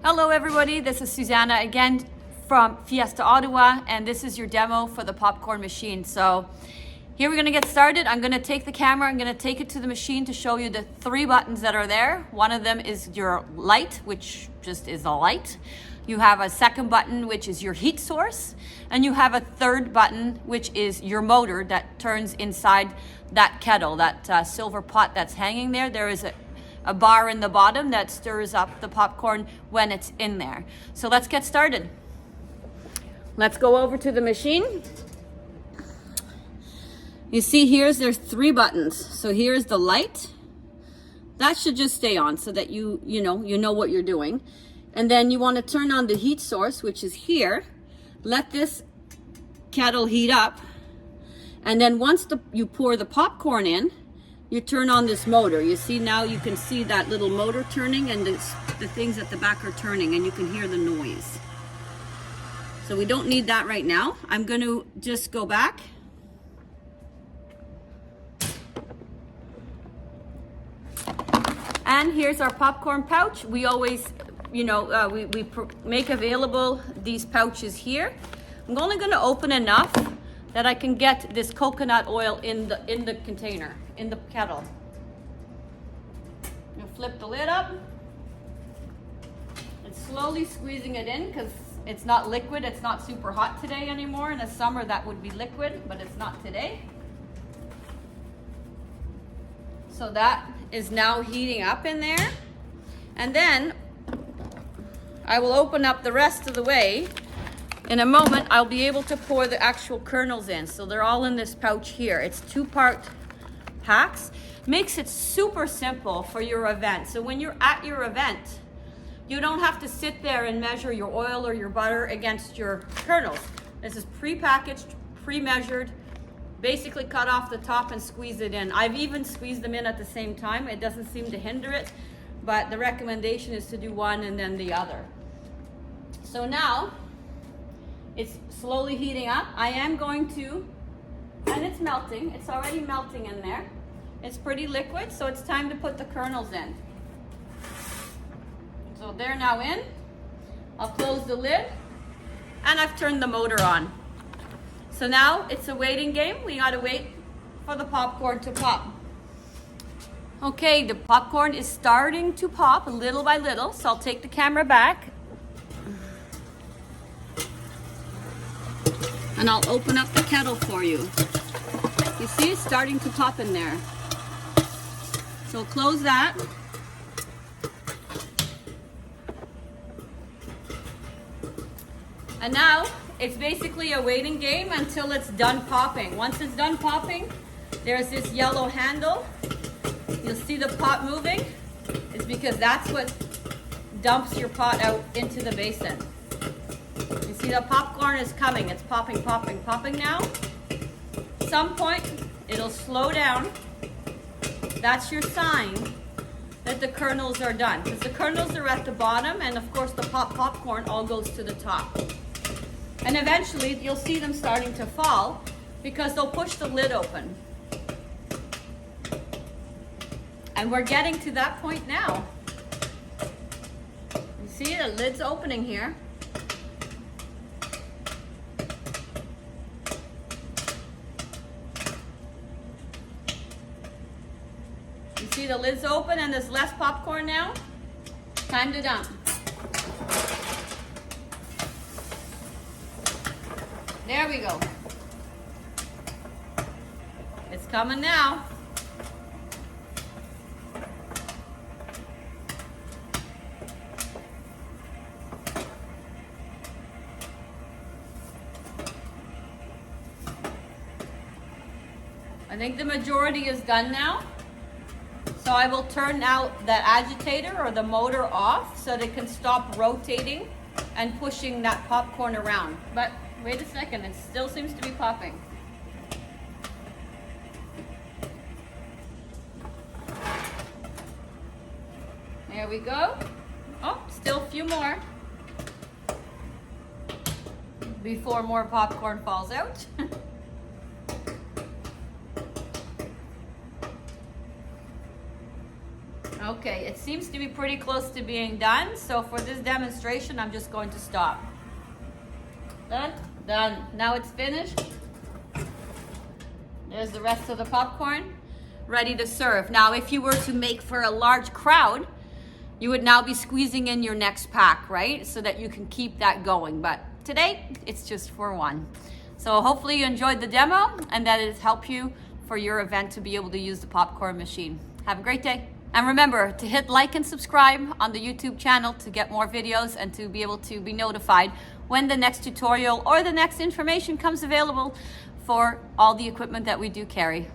Hello everybody, this is Susanna again from Fiesta Ottawa, and this is your demo for the popcorn machine. So here we're gonna get started. I'm gonna take the camera, I'm gonna take it to the machine to show you the 3 buttons that are there. One of them is your light, which just is a light. You have a second button, which is your heat source. And you have a third button, which is your motor that turns inside that kettle, that silver pot that's hanging there. There is a bar in the bottom that stirs up the popcorn when it's in there. So let's get started. Let's go over to the machine. You see there's 3 buttons. So here's the light. That should just stay on so that you know what you're doing. And then you want to turn on the heat source, which is here. Let this kettle heat up. And then once you pour the popcorn in, you turn on this motor. You see now, you can see that little motor turning, and the things at the back are turning, and you can hear the noise. So we don't need that right now. I'm going to just go back. And here's our popcorn pouch. We always, we make available these pouches here. I'm only going to open enough that I can get this coconut oil in the container, in the kettle. You flip the lid up. And slowly squeezing it in because it's not liquid. It's not super hot today anymore. In the summer that would be liquid, but it's not today. So that is now heating up in there. And then I will open up the rest of the way. In a moment, I'll be able to pour the actual kernels in. So they're all in this pouch here. It's 2-part packs. Makes it super simple for your event. So when you're at your event, you don't have to sit there and measure your oil or your butter against your kernels. This is pre-packaged, pre-measured. Basically cut off the top and squeeze it in. I've even squeezed them in at the same time. It doesn't seem to hinder it, but the recommendation is to do one and then the other. So now, it's slowly heating up. I am going to, and it's melting. It's already melting in there. It's pretty liquid, so it's time to put the kernels in. So they're now in. I'll close the lid, and I've turned the motor on. So now it's a waiting game. We gotta wait for the popcorn to pop. Okay, the popcorn is starting to pop little by little, so I'll take the camera back. And I'll open up the kettle for you. You see it's starting to pop in there. So close that. And now it's basically a waiting game until it's done popping. Once it's done popping, there's this yellow handle. You'll see the pot moving. It's because that's what dumps your pot out into the basin. You see the popcorn is coming. It's popping, popping, popping now. At some point, it'll slow down. That's your sign that the kernels are done. Because the kernels are at the bottom, and of course the popcorn all goes to the top. And eventually, you'll see them starting to fall because they'll push the lid open. And we're getting to that point now. You see the lid's opening here. You see the lid's open and there's less popcorn now? Time to dump. There we go. It's coming now. I think the majority is done now. So I will turn out that agitator or the motor off so that it can stop rotating and pushing that popcorn around. But wait a second, it still seems to be popping. There we go. Oh, still a few more before more popcorn falls out. Okay, it seems to be pretty close to being done. So for this demonstration, I'm just going to stop. Done? Done. Now it's finished. There's the rest of the popcorn, ready to serve. Now, if you were to make for a large crowd, you would now be squeezing in your next pack, right? So that you can keep that going. But today, it's just for one. So hopefully you enjoyed the demo and that it has helped you for your event to be able to use the popcorn machine. Have a great day. And remember to hit like and subscribe on the YouTube channel to get more videos and to be able to be notified when the next tutorial or the next information comes available for all the equipment that we do carry.